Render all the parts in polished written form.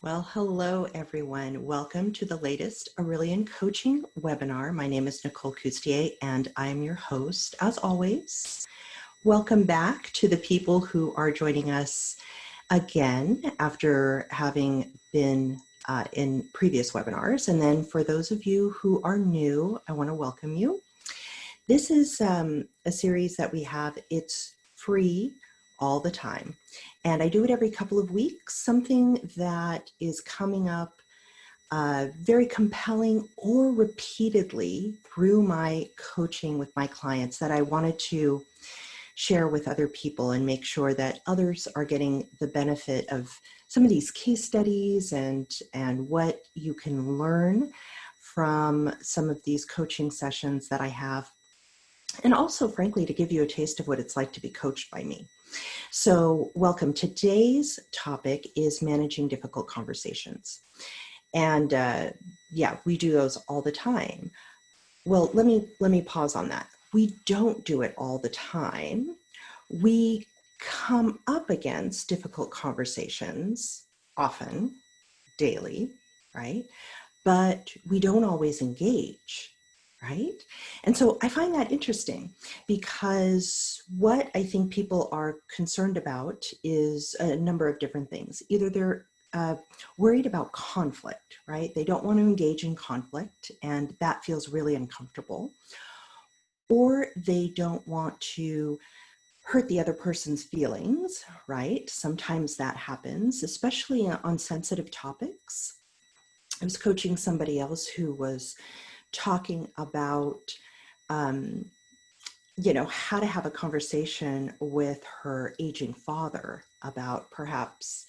Well, hello everyone. Welcome to the latest Aurelian Coaching webinar. My name is Nicole Coustier and I'm your host as always. Welcome back to the people who are joining us again after having been in previous webinars. And then for those of you who are new, I want to welcome you. This is a series that we have. It's free all the time. And I do it every couple of weeks, something that is coming up very compelling or repeatedly through my coaching with my clients that I wanted to share with other people and make sure that others are getting the benefit of some of these case studies and what you can learn from some of these coaching sessions that I have. And also, frankly, to give you a taste of what it's like to be coached by me. So welcome. Today's topic is managing difficult conversations. And yeah, we do those all the time. Well, let me pause on that. We don't do it all the time. We come up against difficult conversations often, daily, right? But we don't always engage. Right? And so I find that interesting because what I think people are concerned about is a number of different things. Either they're worried about conflict, right? They don't want to engage in conflict and that feels really uncomfortable. Or they don't want to hurt the other person's feelings, right? Sometimes that happens, especially on sensitive topics. I was coaching somebody else who was talking about, how to have a conversation with her aging father about perhaps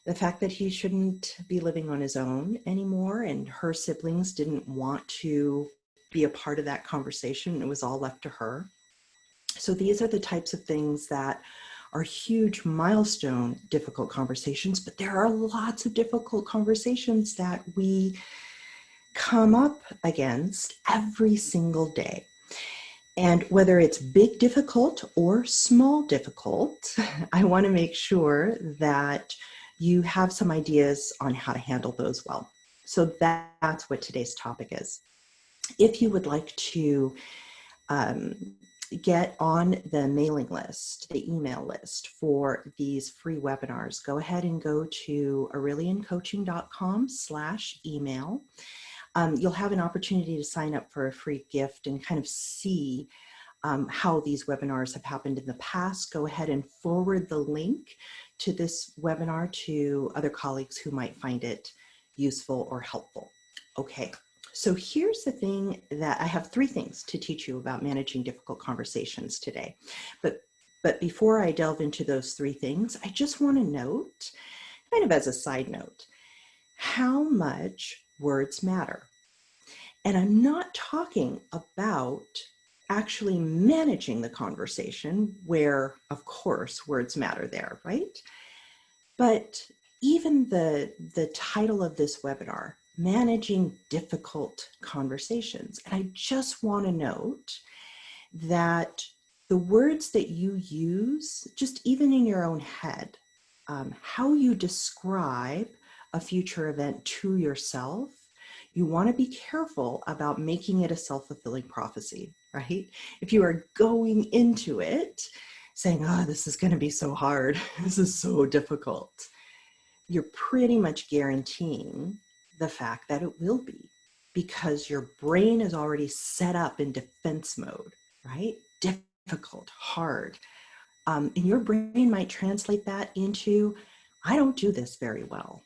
the fact that he shouldn't be living on his own anymore, and her siblings didn't want to be a part of that conversation. It was all left to her. So these are the types of things that are huge milestone, difficult conversations, but there are lots of difficult conversations that we come up against every single day. And whether it's big difficult or small difficult, I want to make sure that you have some ideas on how to handle those well. So that's what today's topic is. If you would like to get on the mailing list, the email list for these free webinars, go ahead and go to aureliancoaching.com/email. You'll have an opportunity to sign up for a free gift and kind of see how these webinars have happened in the past. Go ahead and forward the link to this webinar to other colleagues who might find it useful or helpful. Okay, so here's the thing that I have 3 things to teach you about managing difficult conversations today. But before I delve into those 3 things, I just want to note, kind of as a side note, how much words matter. And I'm not talking about actually managing the conversation where, of course, words matter there, right? But even the title of this webinar, Managing Difficult Conversations. And I just want to note that the words that you use, just even in your own head, how you describe a future event to yourself, you want to be careful about making it a self-fulfilling prophecy, right? If you are going into it saying, oh, this is going to be so hard, this is so difficult, you're pretty much guaranteeing the fact that it will be, because your brain is already set up in defense mode, right? Difficult, hard. And your brain might translate that into, I don't do this very well,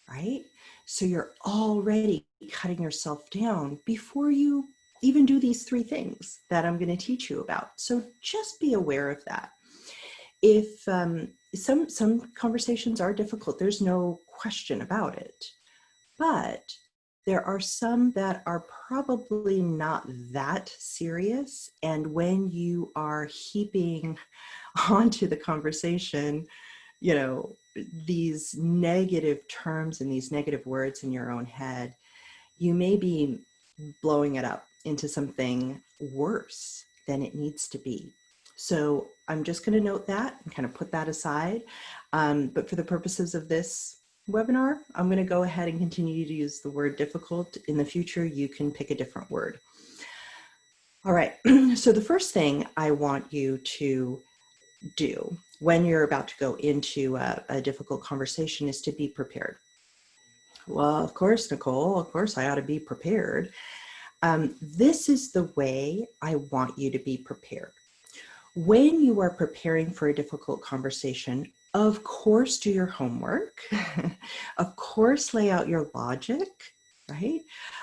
right? So you're already cutting yourself down before you even do these 3 things that I'm going to teach you about. So just be aware of that. If some conversations are difficult, there's no question about it. But there are some that are probably not that serious. And when you are heaping onto the conversation, these negative terms and these negative words in your own head, you may be blowing it up into something worse than it needs to be. So I'm just going to note that and kind of put that aside. But for the purposes of this webinar, I'm going to go ahead and continue to use the word difficult. In the future, you can pick a different word. All right, so the first thing I want you to do when you're about to go into a difficult conversation is to be prepared. Well, of course, Nicole, of course I ought to be prepared. This is the way I want you to be prepared. When you are preparing for a difficult conversation, of course, do your homework. Of course, lay out your logic, right?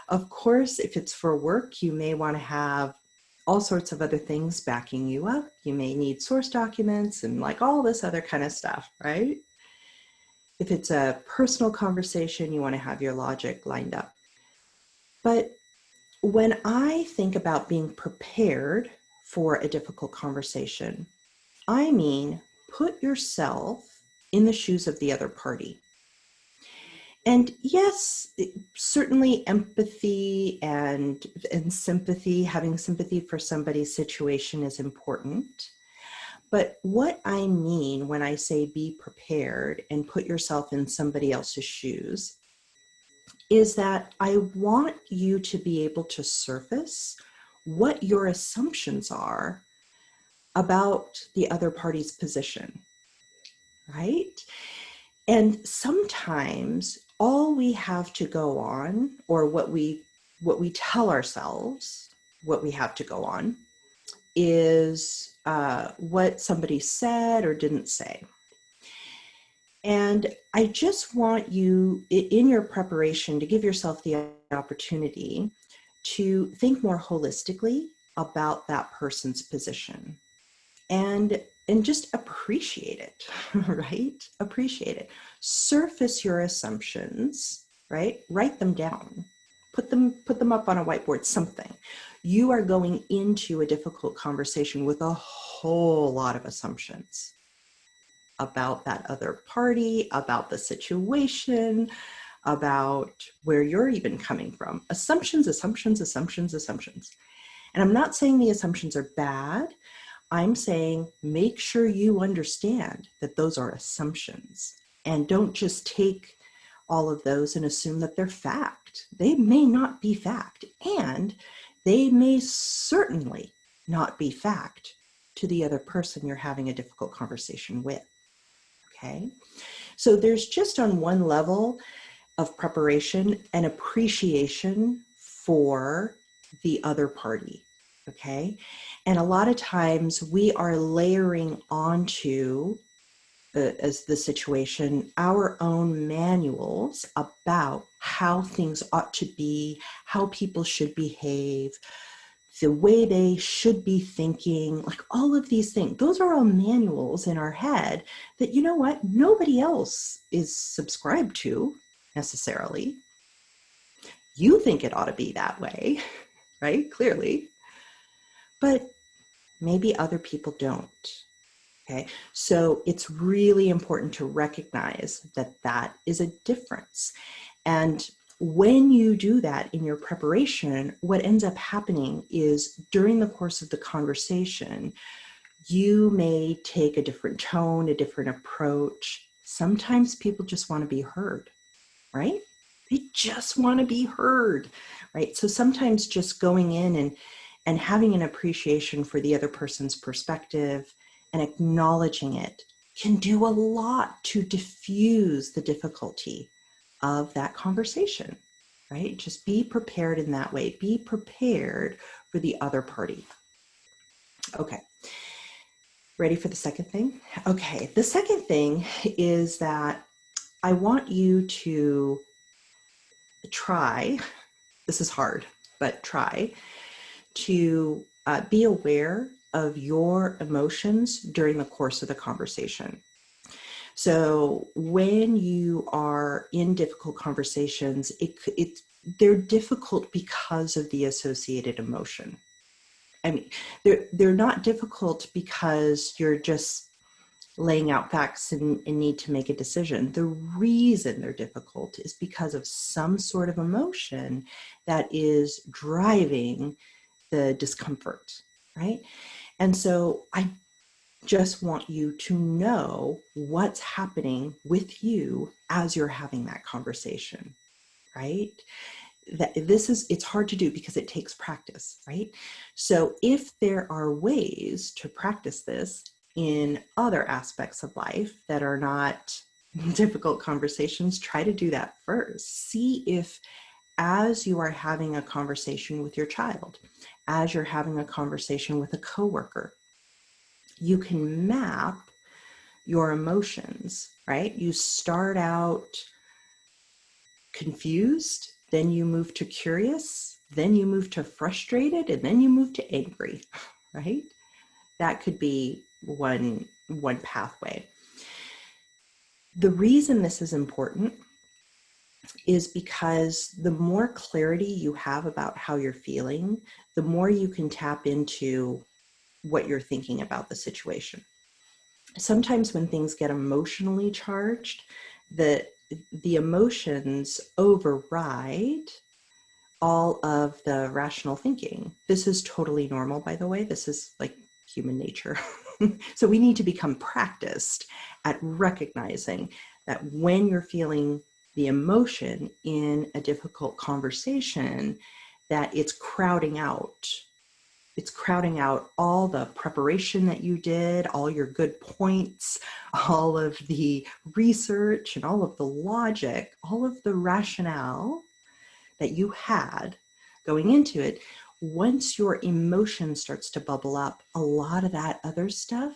Of course, if it's for work, you may want to have all sorts of other things backing you up. You may need source documents and like all this other kind of stuff, right? If it's a personal conversation, you want to have your logic lined up. But when I think about being prepared for a difficult conversation, I mean, put yourself in the shoes of the other party. And yes, certainly empathy and sympathy, having sympathy for somebody's situation is important. But what I mean when I say be prepared and put yourself in somebody else's shoes is that I want you to be able to surface what your assumptions are about the other party's position, right? And sometimes all we have to go on, or what we tell ourselves, what we have to go on, is what somebody said or didn't say. And I just want you, in your preparation, to give yourself the opportunity to think more holistically about that person's position and just appreciate it, right? Appreciate it. Surface your assumptions, right? Write them down. Put them up on a whiteboard, something. You are going into a difficult conversation with a whole lot of assumptions about that other party, about the situation, about where you're even coming from. Assumptions, assumptions, assumptions, assumptions. And I'm not saying the assumptions are bad. I'm saying make sure you understand that those are assumptions, and don't just take all of those and assume that they're fact. They may not be fact, and they may certainly not be fact to the other person you're having a difficult conversation with. Okay, so there's just on one level of preparation an appreciation for the other party. Okay, and a lot of times we are layering onto as the situation our own manuals about how things ought to be, how people should behave, the way they should be thinking, like all of these things. Those are all manuals in our head that, you know what, nobody else is subscribed to necessarily. You think it ought to be that way, right? Clearly. But maybe other people don't. Okay, so it's really important to recognize that that is a difference. And when you do that in your preparation, what ends up happening is during the course of the conversation, you may take a different tone, a different approach. Sometimes people just want to be heard, right? They just want to be heard, right? So sometimes just going in and having an appreciation for the other person's perspective and acknowledging it can do a lot to diffuse the difficulty of that conversation, right? Just be prepared in that way. Be prepared for the other party. Okay. Ready for the second thing? Okay. The second thing is that I want you to try, this is hard, but try to be aware of your emotions during the course of the conversation. So when you are in difficult conversations, they're difficult because of the associated emotion. I mean, they're not difficult because you're just laying out facts and need to make a decision. The reason they're difficult is because of some sort of emotion that is driving the discomfort, right? And so just want you to know what's happening with you as you're having that conversation, right? It's hard to do because it takes practice, right? So if there are ways to practice this in other aspects of life that are not difficult conversations, try to do that first. See if, as you are having a conversation with your child, as you're having a conversation with a coworker, you can map your emotions, right? You start out confused, then you move to curious, then you move to frustrated, and then you move to angry, right? That could be one pathway. The reason this is important is because the more clarity you have about how you're feeling, the more you can tap into what you're thinking about the situation. Sometimes when things get emotionally charged, the emotions override all of the rational thinking. This is totally normal, by the way. This is like human nature. So we need to become practiced at recognizing that when you're feeling the emotion in a difficult conversation, that it's crowding out all the preparation that you did, all your good points, all of the research and all of the logic, all of the rationale that you had going into it. Once your emotion starts to bubble up, a lot of that other stuff,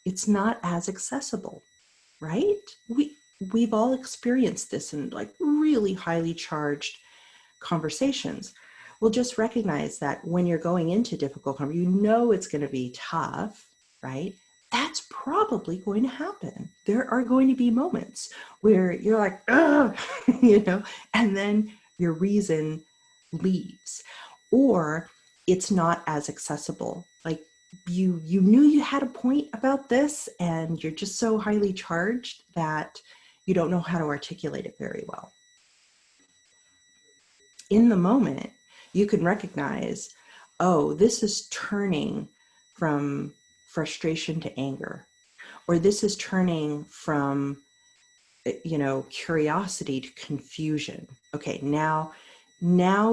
it's not as accessible, right? We've all experienced this in like really highly charged conversations. Well, just recognize that when you're going into difficult conversations, you know it's going to be tough, right? That's probably going to happen. There are going to be moments where you're like, ugh, and then your reason leaves, or it's not as accessible. Like you knew you had a point about this, and you're just so highly charged that you don't know how to articulate it very well. In the moment, you can recognize, oh, this is turning from frustration to anger, or this is turning from, curiosity to confusion. Okay, now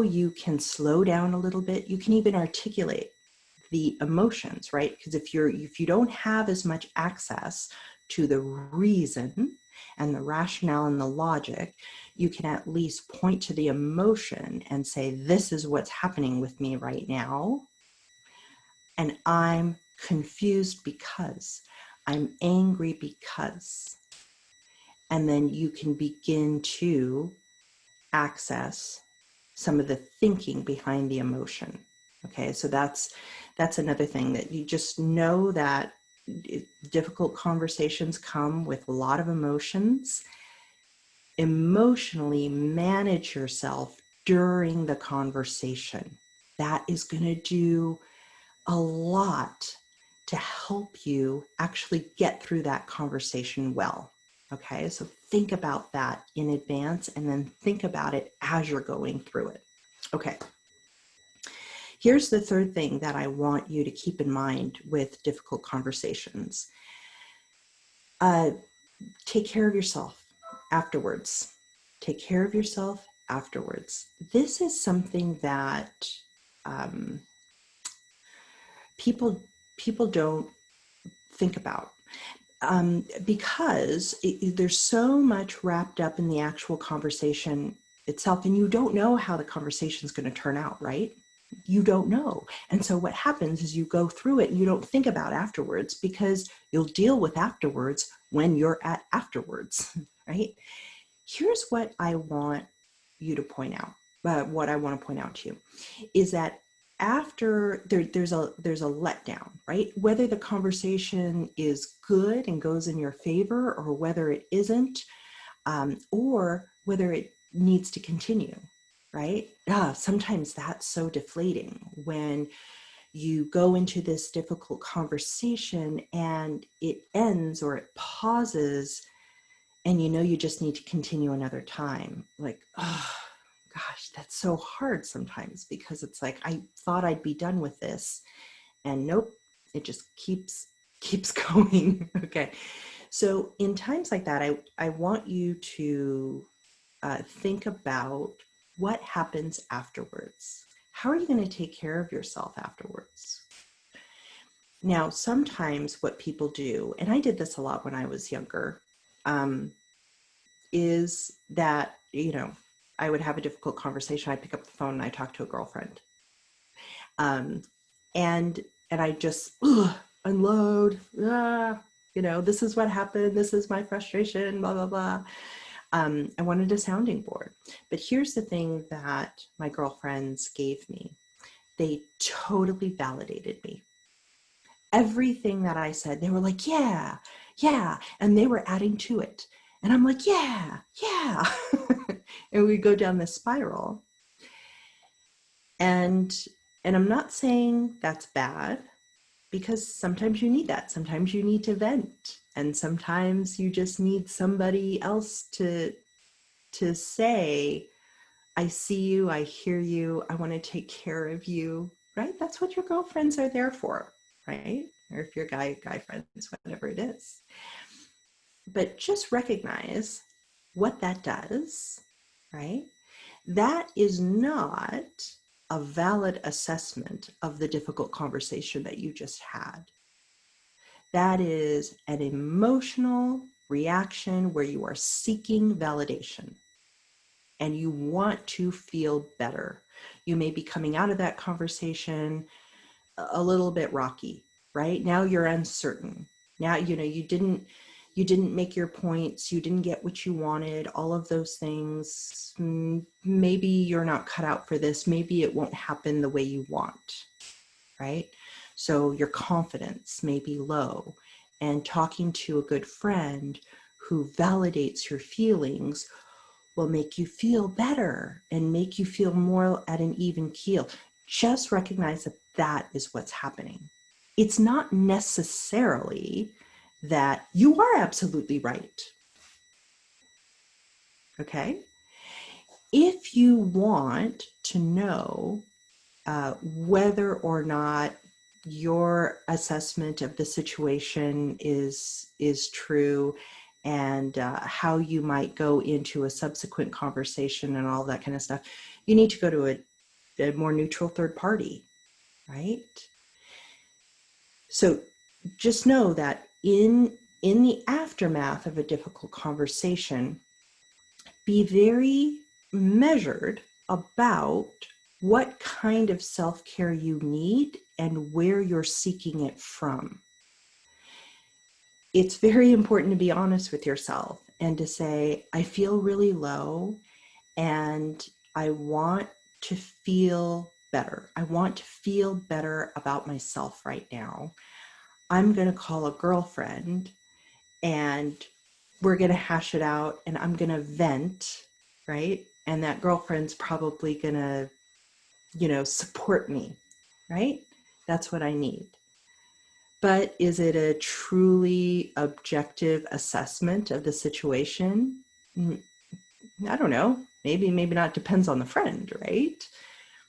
you can slow down a little bit. You can even articulate the emotions, right? Because if you don't have as much access to the reason and the rationale and the logic, you can at least point to the emotion and say, this is what's happening with me right now. And I'm confused because, I'm angry because. And then you can begin to access some of the thinking behind the emotion. Okay, so that's another thing, that you just know that difficult conversations come with a lot of emotions. Emotionally manage yourself during the conversation. That is going to do a lot to help you actually get through that conversation well. Okay, so think about that in advance, and then think about it as you're going through it. Okay. Here's the third thing that I want you to keep in mind with difficult conversations. Take care of yourself afterwards. Take care of yourself afterwards. This is something that people don't think about, because there's so much wrapped up in the actual conversation itself, and you don't know how the conversation is going to turn out, right? You don't know. And so what happens is you go through it and you don't think about afterwards, because you'll deal with afterwards when you're at afterwards, right? Here's what I want you to point out. What I want to point out to you is that after there's a letdown, right? Whether the conversation is good and goes in your favor, or whether it isn't, or whether it needs to continue, right? Sometimes that's so deflating when you go into this difficult conversation and it ends, or it pauses, and you just need to continue another time. Like, oh gosh, that's so hard sometimes, because it's like, I thought I'd be done with this, and nope, it just keeps keeps going. Okay. So in times like that, I want you to think about what happens afterwards. How are you going to take care of yourself afterwards? Now, sometimes what people do, and I did this a lot when I was younger, is that, I would have a difficult conversation. I'd pick up the phone and I talk to a girlfriend. Um, and I just unload, this is what happened. This is my frustration, blah, blah, blah. I wanted a sounding board. But here's the thing that my girlfriends gave me. They totally validated me. Everything that I said, they were like, yeah, yeah. And they were adding to it. And I'm like, yeah, yeah. And we go down this spiral. And I'm not saying that's bad, because sometimes you need that. Sometimes you need to vent. And sometimes you just need somebody else to say, I see you, I hear you, I want to take care of you, right? That's what your girlfriends are there for, right? Or if you're guy friends, whatever it is. But just recognize what that does, right? That is not a valid assessment of the difficult conversation that you just had. That is an emotional reaction where you are seeking validation and you want to feel better. You may be coming out of that conversation a little bit rocky, right? Now you're uncertain. Now, you didn't make your points. You didn't get what you wanted, all of those things. Maybe you're not cut out for this. Maybe it won't happen the way you want, right? So your confidence may be low, and talking to a good friend who validates your feelings will make you feel better and make you feel more at an even keel. Just recognize that that is what's happening. It's not necessarily that you are absolutely right. Okay? If you want to know whether or not your assessment of the situation is true, and how you might go into a subsequent conversation and all that kind of stuff, you need to go to a more neutral third party, right? So just know that in the aftermath of a difficult conversation, be very measured about what kind of self-care you need and where you're seeking it from. It's very important to be honest with yourself and to say, I feel really low and I want to feel better. I want to feel better about myself right now. I'm going to call a girlfriend and we're going to hash it out and I'm going to vent, right? And that girlfriend's probably going to, support me, right? That's what I need. But is it a truly objective assessment of the situation? I don't know. Maybe not. Depends on the friend, right?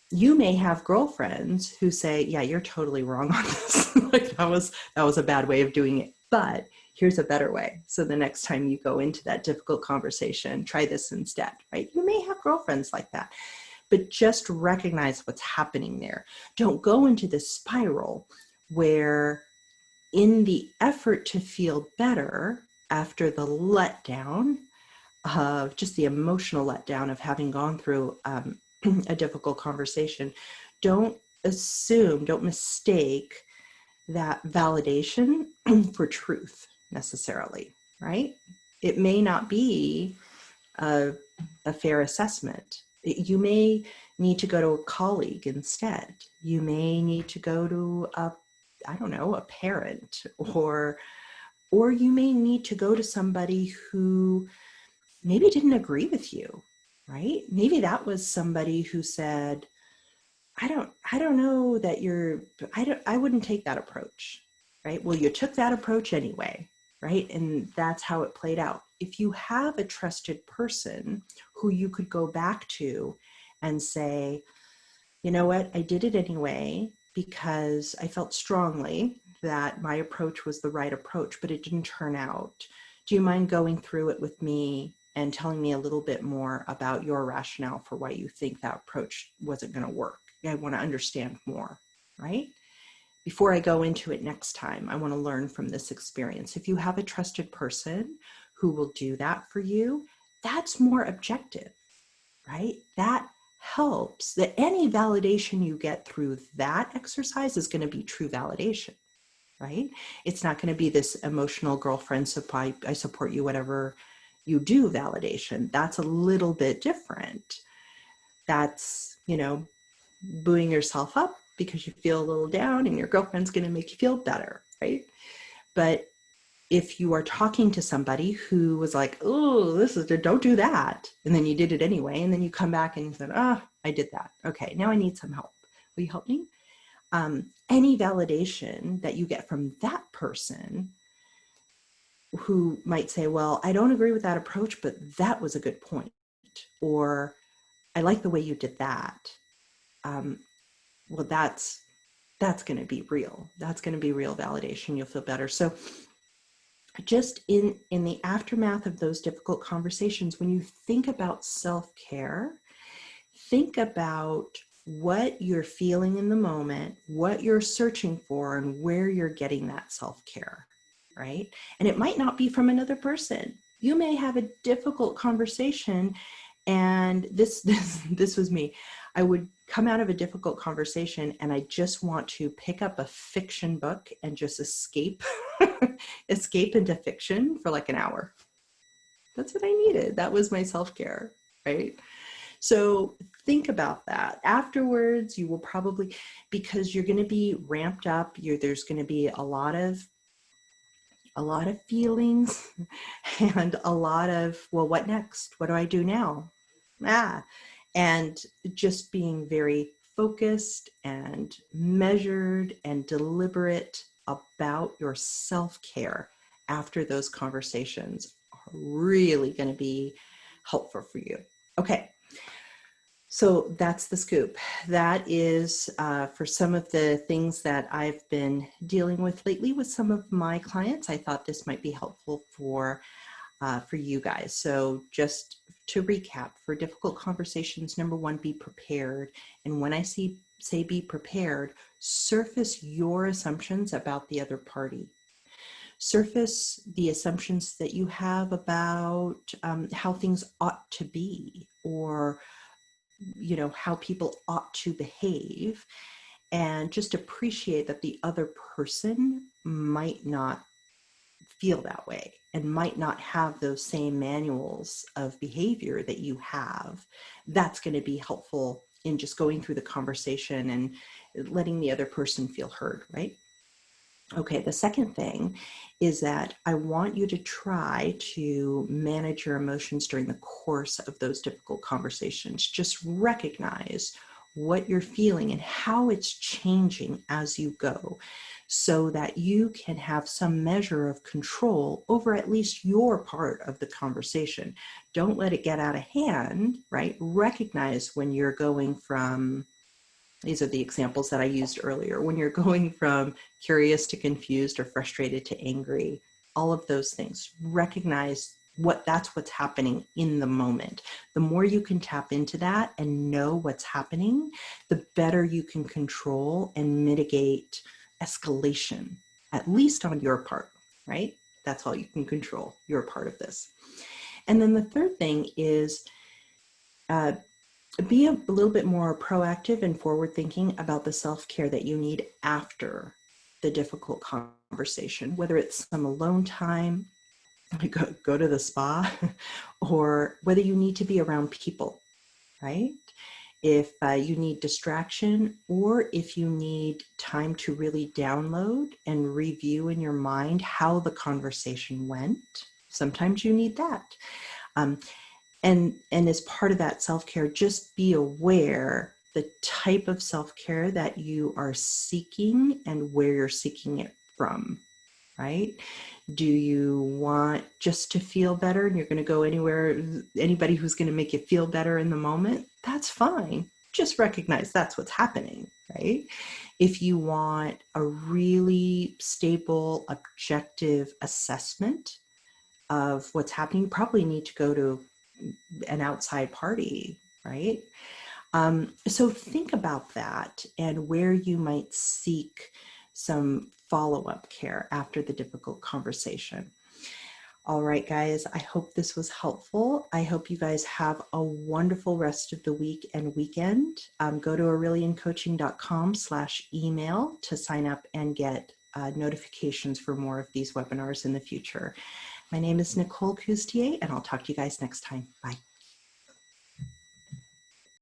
You may have girlfriends who say, yeah, you're totally wrong on this. Like that was a bad way of doing it, but here's a better way. So the next time you go into that difficult conversation, try this instead, right? You may have girlfriends like that, but just recognize what's happening there. Don't go into this spiral where, in the effort to feel better after the letdown of just the emotional letdown of having gone through a difficult conversation, don't mistake that validation for truth necessarily, right? It may not be a fair assessment. You may need to go to a colleague instead. You may need to go to a parent, or you may need to go to somebody who maybe didn't agree with you, right? Maybe that was somebody who said, I don't know that I wouldn't take that approach, right? Well, you took that approach anyway, right? And that's how it played out. If you have a trusted person who you could go back to and say, you know what, I did it anyway because I felt strongly that my approach was the right approach, but it didn't turn out. Do you mind going through it with me and telling me a little bit more about your rationale for why you think that approach wasn't going to work? I want to understand more, right? Before I go into it next time, I want to learn from this experience. If you have a trusted person who will do that for you, that's more objective, right? That helps. That any validation you get through that exercise is going to be true validation, right? It's not going to be this emotional girlfriend, so I support you, whatever you do validation. That's a little bit different. That's, booing yourself up because you feel a little down and your girlfriend's going to make you feel better, right? But if you are talking to somebody who was like, oh, don't do that, and then you did it anyway, and then you come back and you said, I did that. Okay, now I need some help. Will you help me? Any validation that you get from that person who might say, well, I don't agree with that approach, but that was a good point. Or I like the way you did that. Well, that's going to be real. That's going to be real validation. You'll feel better. So just in the aftermath of those difficult conversations, when you think about self-care, think about what you're feeling in the moment, what you're searching for, and where you're getting that self-care, right? And it might not be from another person. You may have a difficult conversation, and this was me. I would come out of a difficult conversation and I just want to pick up a fiction book and just escape into fiction for like an hour. That's what I needed. That was my self-care, right? So think about that. Afterwards, you will probably, because you're going to be ramped up, there's going to be a lot of feelings and a lot of, well, what next? What do I do now? And just being very focused and measured and deliberate about your self-care after those conversations are really going to be helpful for you. Okay. So that's the scoop. That is for some of the things that I've been dealing with lately with some of my clients. I thought this might be helpful for you guys. So just to recap, for difficult conversations, number one, be prepared. And when I say be prepared, surface your assumptions about the other party. Surface the assumptions that you have about how things ought to be, or how people ought to behave, and just appreciate that the other person might not feel that way and might not have those same manuals of behavior that you have. That's going to be helpful in just going through the conversation and letting the other person feel heard, right? Okay, the second thing is that I want you to try to manage your emotions during the course of those difficult conversations. Just recognize what you're feeling and how it's changing as you go, so that you can have some measure of control over at least your part of the conversation. Don't let it get out of hand, right? Recognize when you're going from, these are the examples that I used earlier, when you're going from curious to confused or frustrated to angry, all of those things. Recognize that's what's happening in the moment. The more you can tap into that and know what's happening, the better you can control and mitigate escalation, at least on your part, right? That's all you can control, your part of this. And then the third thing is be a little bit more proactive and forward thinking about the self-care that you need after the difficult conversation, whether it's some alone time, go to the spa, or whether you need to be around people, right? If you need distraction, or if you need time to really download and review in your mind how the conversation went, sometimes you need that. And as part of that self-care, just be aware the type of self-care that you are seeking and where you're seeking it from, right? Do you want just to feel better and you're going to go anybody who's going to make you feel better in the moment? That's fine. just recognize that's what's happening, right? If you want a really stable, objective assessment of what's happening, you probably need to go to an outside party, right? So think about that and where you might seek some follow-up care after the difficult conversation. All right, guys, I hope this was helpful. I hope you guys have a wonderful rest of the week and weekend. Go to aureliancoaching.com/email to sign up and get notifications for more of these webinars in the future. My name is Nicole Coustier, and I'll talk to you guys next time. Bye.